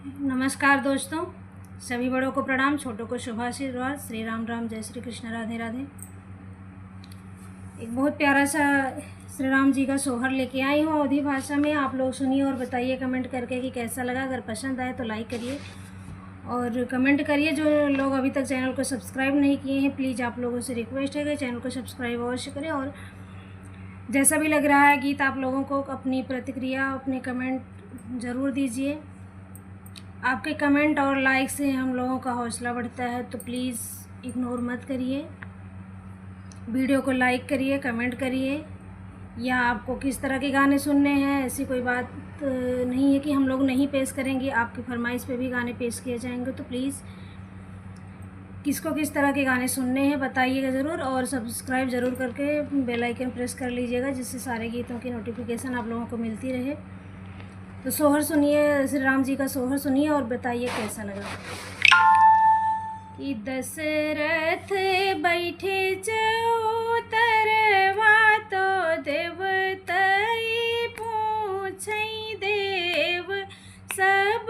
नमस्कार दोस्तों, सभी बड़ों को प्रणाम, छोटों को शुभाशीर्वाद। श्री राम राम, जय श्री कृष्ण, राधे राधे। एक बहुत प्यारा सा श्री राम जी का सोहर लेके आई हूँ अवधी भाषा में। आप लोग सुनिए और बताइए कमेंट करके कि कैसा लगा। अगर पसंद आए तो लाइक करिए और कमेंट करिए। जो लोग अभी तक चैनल को सब्सक्राइब नहीं किए हैं, प्लीज़ आप लोगों से रिक्वेस्ट है कि चैनल को सब्सक्राइब अवश्य करें। और जैसा भी लग रहा है गीत, आप लोगों को अपनी प्रतिक्रिया, अपने कमेंट ज़रूर दीजिए। आपके कमेंट और लाइक से हम लोगों का हौसला बढ़ता है, तो प्लीज़ इग्नोर मत करिए। वीडियो को लाइक करिए, कमेंट करिए। या आपको किस तरह के गाने सुनने हैं, ऐसी कोई बात नहीं है कि हम लोग नहीं पेश करेंगे। आपकी फरमाइश पे भी गाने पेश किए जाएंगे, तो प्लीज़ किसको किस तरह के गाने सुनने हैं बताइएगा ज़रूर। और सब्सक्राइब ज़रूर करके बेल आइकन प्रेस कर लीजिएगा, जिससे सारे गीतों की नोटिफिकेशन आप लोगों को मिलती रहे। तो सोहर सुनिए, श्री राम जी का सोहर सुनिए और बताइए कैसा लगा। कि दशरथ बैठे चौतरवा, तो देवतई पूछई देव सब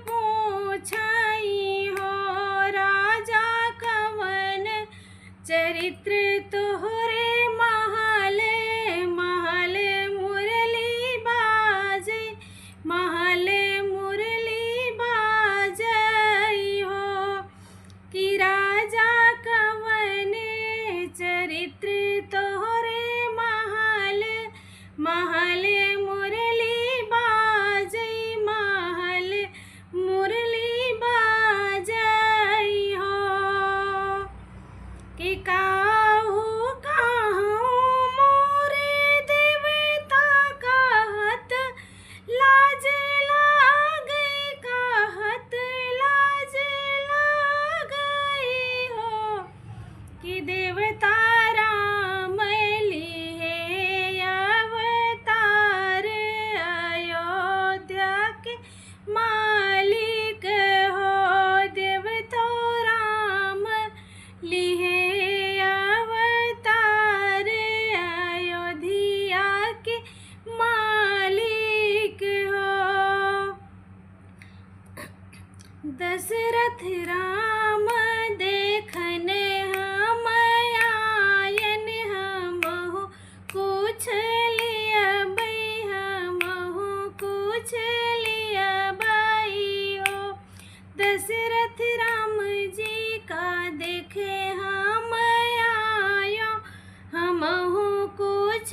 पूछई हो। राजा कवन चरित्र तोहरे महल महल मुरली बाजे, महल मुरली बाजई हो। कि राजा कवन चरित्र तोहरे महल महल मुरली बाजई, महल मुरली बाजई हो। कि काहू काहू मोरे देवता कहत लाज लागई, कहत लाज लागई हो। कि देवता राम लिहे अवतार, अयोध्या के मालिक हो। देवता राम लिहे अवतार, अयोध्या के मालिक हो। दशरथ राम देखन हम आयन, हमहु कुछ लियबै, हमहु कुछ लियबै हो। दशरथ राम जी का देखे हम आयो, हमहु कुछ